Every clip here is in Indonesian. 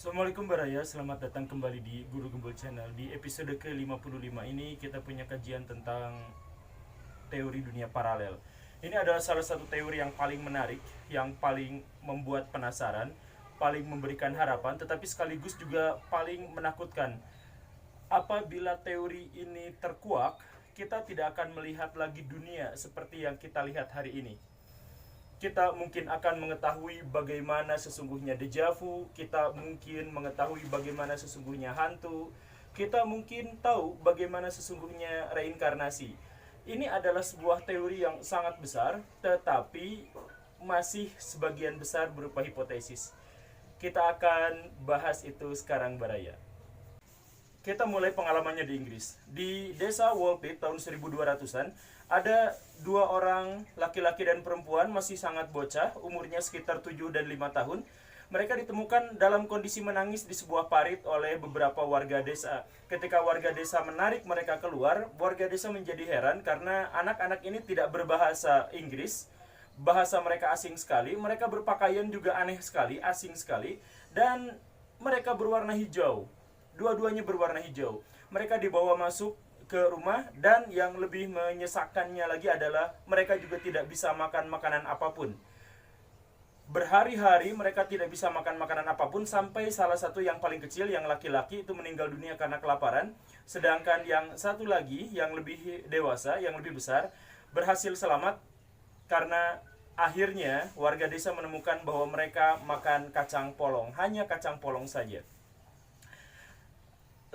Assalamualaikum Baraya, selamat datang kembali di Guru Gembul Channel. Di episode ke-55 ini kita punya kajian tentang teori dunia paralel. Ini adalah salah satu teori yang paling menarik, yang paling membuat penasaran, paling memberikan harapan, tetapi sekaligus juga paling menakutkan. Apabila teori ini terkuak, kita tidak akan melihat lagi dunia seperti yang kita lihat hari ini. Kita mungkin akan mengetahui bagaimana sesungguhnya dejavu, kita mungkin mengetahui bagaimana sesungguhnya hantu, kita mungkin tahu bagaimana sesungguhnya reinkarnasi. Ini adalah sebuah teori yang sangat besar, tetapi masih sebagian besar berupa hipotesis. Kita akan bahas itu sekarang, Baraya. Kita mulai pengalamannya di Inggris. Di desa Woolpit tahun 1200-an, ada dua orang laki-laki dan perempuan masih sangat bocah, umurnya sekitar 7 dan 5 tahun. Mereka ditemukan dalam kondisi menangis di sebuah parit oleh beberapa warga desa. Ketika warga desa menarik mereka keluar, warga desa menjadi heran karena anak-anak ini tidak berbahasa Inggris. Bahasa mereka asing sekali, mereka berpakaian juga aneh sekali, asing sekali, dan mereka berwarna hijau. Dua-duanya berwarna hijau. Mereka dibawa masuk ke rumah, dan yang lebih menyesakannya lagi adalah mereka juga tidak bisa makan makanan apapun. Berhari-hari mereka tidak bisa makan makanan apapun, sampai salah satu yang paling kecil, yang laki-laki itu meninggal dunia karena kelaparan. Sedangkan yang satu lagi, yang lebih dewasa, yang lebih besar, berhasil selamat karena akhirnya warga desa menemukan bahwa mereka makan kacang polong, hanya kacang polong saja.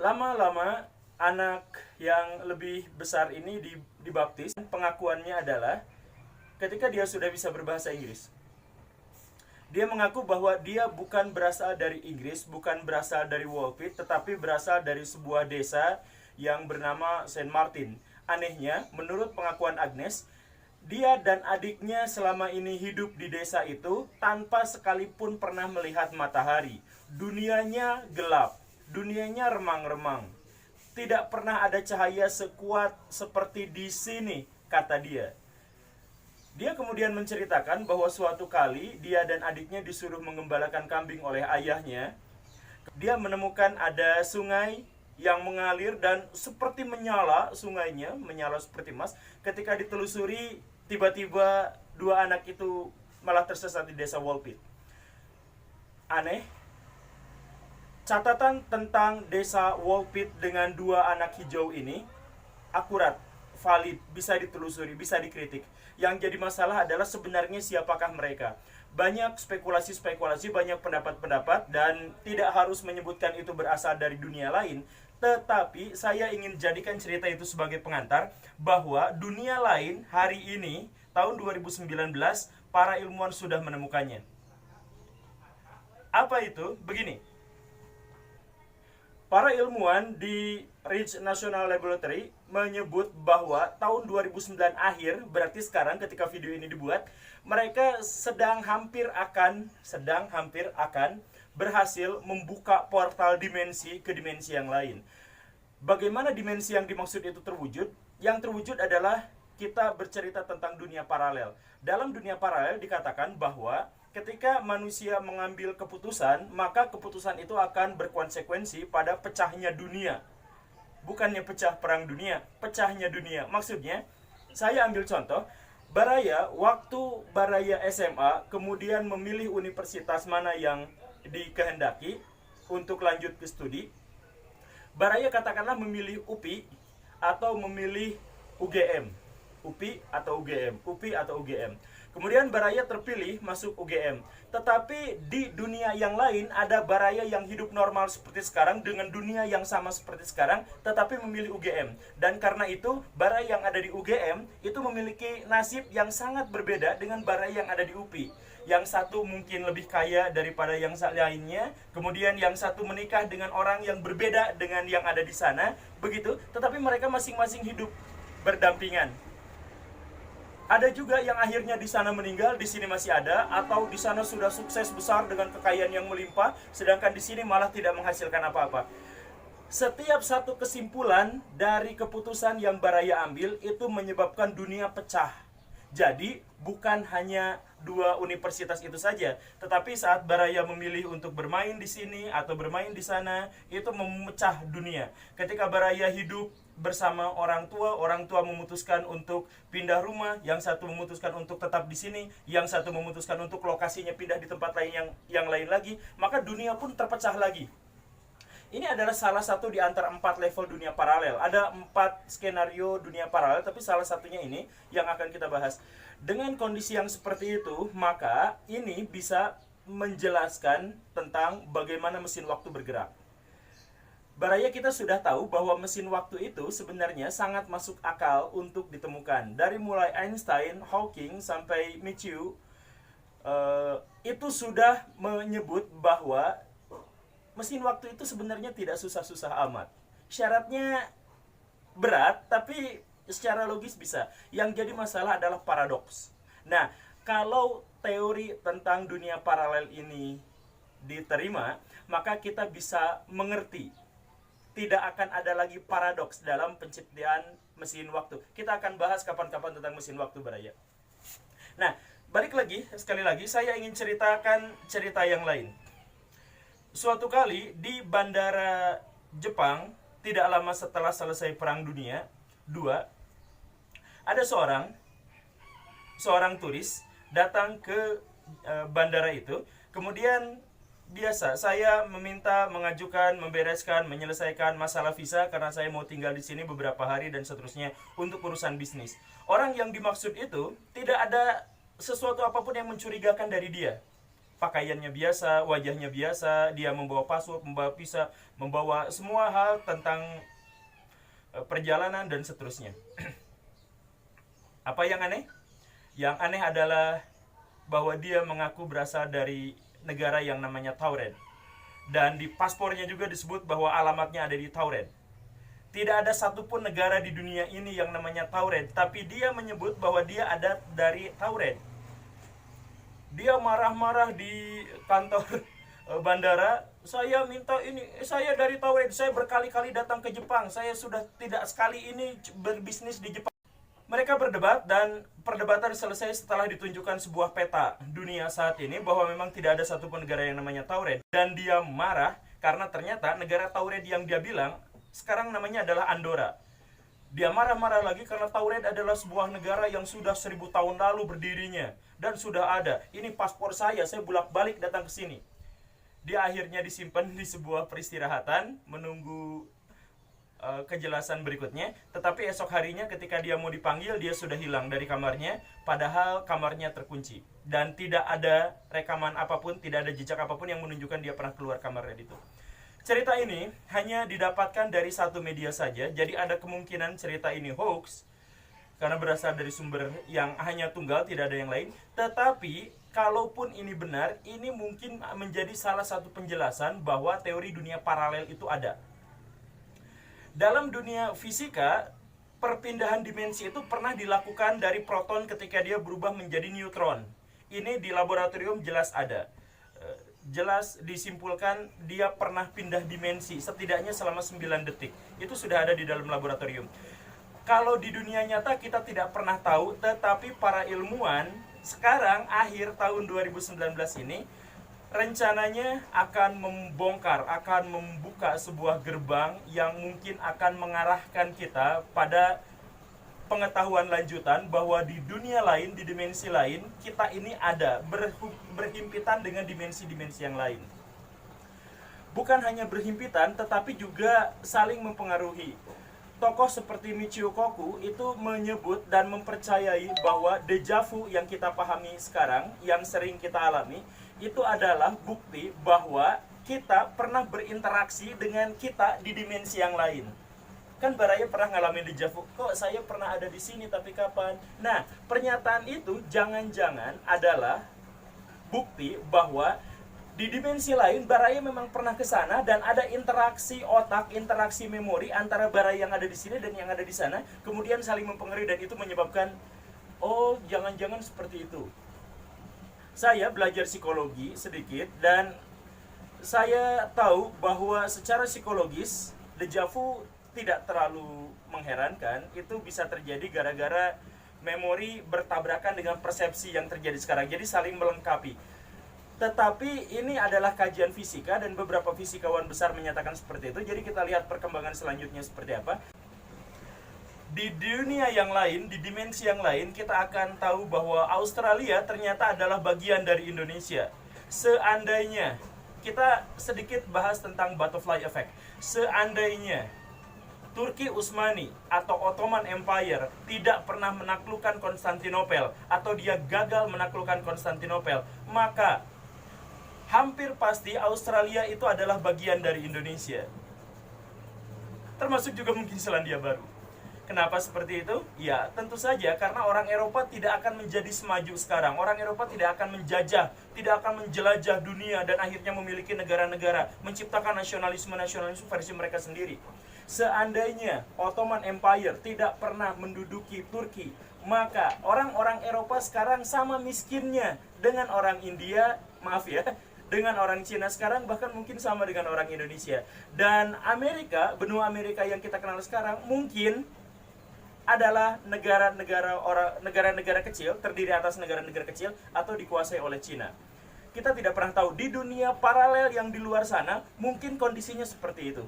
Lama-lama anak yang lebih besar ini dibaptis. Pengakuannya adalah ketika dia sudah bisa berbahasa Inggris, dia mengaku bahwa dia bukan berasal dari Inggris, bukan berasal dari Woolpit, tetapi berasal dari sebuah desa yang bernama Saint Martin. Anehnya, menurut pengakuan Agnes, dia dan adiknya selama ini hidup di desa itu tanpa sekalipun pernah melihat matahari. Dunianya gelap, dunianya remang-remang. Tidak pernah ada cahaya sekuat seperti di sini, kata dia. Dia kemudian menceritakan bahwa suatu kali dia dan adiknya disuruh mengembalakan kambing oleh ayahnya. Dia menemukan ada sungai yang mengalir dan seperti menyala, sungainya menyala seperti emas. Ketika ditelusuri, tiba-tiba dua anak itu malah tersesat di desa Woolpit. Aneh. Catatan tentang desa Woolpit dengan dua anak hijau ini akurat, valid, bisa ditelusuri, bisa dikritik. Yang jadi masalah adalah sebenarnya siapakah mereka. Banyak spekulasi-spekulasi, banyak pendapat-pendapat, dan tidak harus menyebutkan itu berasal dari dunia lain. Tetapi saya ingin jadikan cerita itu sebagai pengantar bahwa dunia lain hari ini, tahun 2019, para ilmuwan sudah menemukannya. Apa itu? Begini. Para ilmuwan di Ridge National Laboratory menyebut bahwa tahun 2009 akhir, berarti sekarang ketika video ini dibuat, mereka sedang hampir akan berhasil membuka portal dimensi ke dimensi yang lain. Bagaimana dimensi yang dimaksud itu terwujud? Yang terwujud adalah kita bercerita tentang dunia paralel. Dalam dunia paralel dikatakan bahwa ketika manusia mengambil keputusan, maka keputusan itu akan berkonsekuensi pada pecahnya dunia. Bukannya pecah perang dunia, pecahnya dunia. Maksudnya, saya ambil contoh, Baraya, waktu Baraya SMA, kemudian memilih universitas mana yang dikehendaki untuk lanjut ke studi. Baraya katakanlah memilih UPI atau memilih UGM. UPI atau UGM, UPI atau UGM. Kemudian Baraya terpilih masuk UGM. Tetapi di dunia yang lain ada Baraya yang hidup normal seperti sekarang dengan dunia yang sama seperti sekarang, tetapi memilih UGM. Dan karena itu Baraya yang ada di UGM itu memiliki nasib yang sangat berbeda dengan Baraya yang ada di UPI. Yang satu mungkin lebih kaya daripada yang lainnya, kemudian yang satu menikah dengan orang yang berbeda dengan yang ada di sana, begitu. Tetapi mereka masing-masing hidup berdampingan. Ada juga yang akhirnya di sana meninggal, di sini masih ada, atau di sana sudah sukses besar dengan kekayaan yang melimpah, sedangkan di sini malah tidak menghasilkan apa-apa. Setiap satu kesimpulan dari keputusan yang Baraya ambil itu menyebabkan dunia pecah. Jadi bukan hanya dua universitas itu saja, tetapi saat Baraya memilih untuk bermain di sini atau bermain di sana, itu memecah dunia. Ketika Baraya hidup bersama orang tua memutuskan untuk pindah rumah, yang satu memutuskan untuk tetap di sini, yang satu memutuskan untuk lokasinya pindah di tempat lain yang lain lagi, maka dunia pun terpecah lagi. Ini adalah salah satu di antara 4 level dunia paralel. Ada 4 skenario dunia paralel, tapi salah satunya ini yang akan kita bahas. Dengan kondisi yang seperti itu, maka ini bisa menjelaskan tentang bagaimana mesin waktu bergerak. Baraya kita sudah tahu bahwa mesin waktu itu sebenarnya sangat masuk akal untuk ditemukan. Dari mulai Einstein, Hawking, sampai Michio, itu sudah menyebut bahwa mesin waktu itu sebenarnya tidak susah-susah amat. Syaratnya berat, tapi secara logis bisa. Yang jadi masalah adalah paradoks. Nah, kalau teori tentang dunia paralel ini diterima, maka kita bisa mengerti tidak akan ada lagi paradoks dalam penciptaan mesin waktu. Kita akan bahas kapan-kapan tentang mesin waktu, Baraya. Nah, balik lagi, sekali lagi, saya ingin ceritakan cerita yang lain. Suatu kali di bandara Jepang, tidak lama setelah selesai Perang Dunia II, ada seorang turis datang ke bandara itu. Kemudian biasa, saya mengajukan, membereskan, menyelesaikan masalah visa karena saya mau tinggal di sini beberapa hari dan seterusnya untuk urusan bisnis. Orang yang dimaksud itu tidak ada sesuatu apapun yang mencurigakan dari dia. Pakaiannya biasa, wajahnya biasa, dia membawa paspor, membawa visa, membawa semua hal tentang perjalanan dan seterusnya. Apa yang aneh? Yang aneh adalah bahwa dia mengaku berasal dari negara yang namanya Tauren. Dan di paspornya juga disebut bahwa alamatnya ada di Tauren. Tidak ada satupun negara di dunia ini yang namanya Tauren, tapi dia menyebut bahwa dia ada dari Tauren. Dia marah-marah di kantor bandara. Saya minta ini, saya dari Tauren, saya berkali-kali datang ke Jepang, saya sudah tidak sekali ini berbisnis di Jepang. Mereka berdebat dan perdebatan selesai setelah ditunjukkan sebuah peta dunia saat ini bahwa memang tidak ada satupun negara yang namanya Tauren. Dan dia marah karena ternyata negara Tauren yang dia bilang sekarang namanya adalah Andorra. Dia marah-marah lagi karena Tauren adalah sebuah negara yang sudah 1000 tahun lalu berdirinya dan sudah ada. Ini paspor saya bolak-balik datang ke sini. Dia akhirnya disimpan di sebuah peristirahatan menunggu kejelasan berikutnya. Tetapi esok harinya ketika dia mau dipanggil, dia sudah hilang dari kamarnya, padahal kamarnya terkunci dan tidak ada rekaman apapun, tidak ada jejak apapun yang menunjukkan dia pernah keluar kamarnya itu. Cerita ini hanya didapatkan dari satu media saja, jadi ada kemungkinan cerita ini hoax karena berasal dari sumber yang hanya tunggal, tidak ada yang lain. Tetapi kalaupun ini benar, ini mungkin menjadi salah satu penjelasan bahwa teori dunia paralel itu ada. Dalam dunia fisika, perpindahan dimensi itu pernah dilakukan dari proton ketika dia berubah menjadi neutron. Ini di laboratorium jelas ada. Jelas disimpulkan dia pernah pindah dimensi setidaknya selama 9 detik. Itu sudah ada di dalam laboratorium. Kalau di dunia nyata kita tidak pernah tahu, tetapi para ilmuwan sekarang akhir tahun 2019 ini rencananya akan membongkar, akan membuka sebuah gerbang yang mungkin akan mengarahkan kita pada pengetahuan lanjutan bahwa di dunia lain, di dimensi lain, kita ini ada, berhimpitan dengan dimensi-dimensi yang lain. Bukan hanya berhimpitan, tetapi juga saling mempengaruhi. Tokoh seperti Michio Kaku itu menyebut dan mempercayai bahwa deja vu yang kita pahami sekarang, yang sering kita alami, itu adalah bukti bahwa kita pernah berinteraksi dengan kita di dimensi yang lain. Kan Baraya pernah ngalamin deja vu, kok saya pernah ada di sini tapi kapan? Nah, pernyataan itu jangan-jangan adalah bukti bahwa di dimensi lain Baraya memang pernah ke sana dan ada interaksi otak, interaksi memori antara Baraya yang ada di sini dan yang ada di sana, kemudian saling mempengaruhi dan itu menyebabkan oh, jangan-jangan seperti itu. Saya belajar psikologi sedikit dan saya tahu bahwa secara psikologis deja vu tidak terlalu mengherankan. Itu bisa terjadi gara-gara memori bertabrakan dengan persepsi yang terjadi sekarang. Jadi saling melengkapi. Tetapi ini adalah kajian fisika dan beberapa fisikawan besar menyatakan seperti itu. Jadi kita lihat perkembangan selanjutnya seperti apa. Di dunia yang lain, di dimensi yang lain, kita akan tahu bahwa Australia ternyata adalah bagian dari Indonesia. Seandainya, kita sedikit bahas tentang butterfly effect. Seandainya Turki Utsmani atau Ottoman Empire tidak pernah menaklukkan Konstantinopel, atau dia gagal menaklukkan Konstantinopel, maka hampir pasti Australia itu adalah bagian dari Indonesia. Termasuk juga mungkin Selandia Baru. Kenapa seperti itu? Ya, tentu saja karena orang Eropa tidak akan menjadi semaju sekarang. Orang Eropa tidak akan menjajah, tidak akan menjelajah dunia dan akhirnya memiliki negara-negara, menciptakan nasionalisme-nasionalisme versi mereka sendiri. Seandainya Ottoman Empire tidak pernah menduduki Turki, maka orang-orang Eropa sekarang sama miskinnya dengan orang India, maaf ya, dengan orang Cina sekarang, bahkan mungkin sama dengan orang Indonesia. Dan Amerika, benua Amerika yang kita kenal sekarang, mungkin adalah negara-negara kecil, terdiri atas negara-negara kecil atau dikuasai oleh Cina. Kita tidak pernah tahu, di dunia paralel yang di luar sana, mungkin kondisinya seperti itu.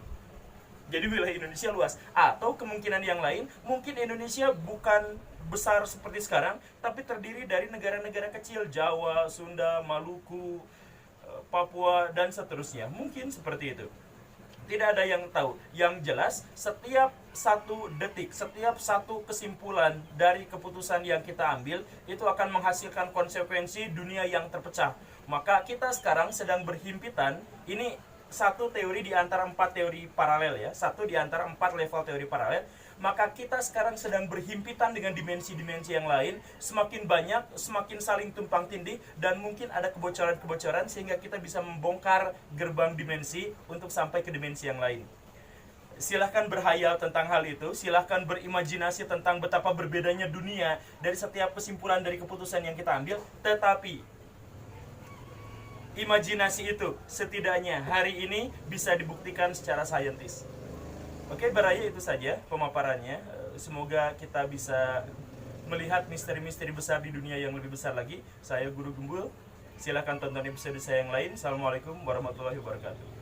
Jadi wilayah Indonesia luas. Atau kemungkinan yang lain, mungkin Indonesia bukan besar seperti sekarang, tapi terdiri dari negara-negara kecil, Jawa, Sunda, Maluku, Papua, dan seterusnya. Mungkin seperti itu. Tidak ada yang tahu. Yang jelas, setiap satu detik, setiap satu kesimpulan dari keputusan yang kita ambil, itu akan menghasilkan konsekuensi dunia yang terpecah. Maka kita sekarang sedang berhimpitan. Ini satu teori di antara 4 teori paralel ya. Satu di antara 4 level teori paralel. Maka kita sekarang sedang berhimpitan dengan dimensi-dimensi yang lain. Semakin banyak, semakin saling tumpang tindih, dan mungkin ada kebocoran-kebocoran sehingga kita bisa membongkar gerbang dimensi untuk sampai ke dimensi yang lain. Silahkan berhayal tentang hal itu. Silahkan berimajinasi tentang betapa berbedanya dunia dari setiap kesimpulan dari keputusan yang kita ambil. Tetapi imajinasi itu setidaknya hari ini bisa dibuktikan secara saintis. Oke, baraya itu saja pemaparannya. Semoga kita bisa melihat misteri-misteri besar di dunia yang lebih besar lagi. Saya Guru Gembul. Silakan tonton episode saya yang lain. Assalamualaikum warahmatullahi wabarakatuh.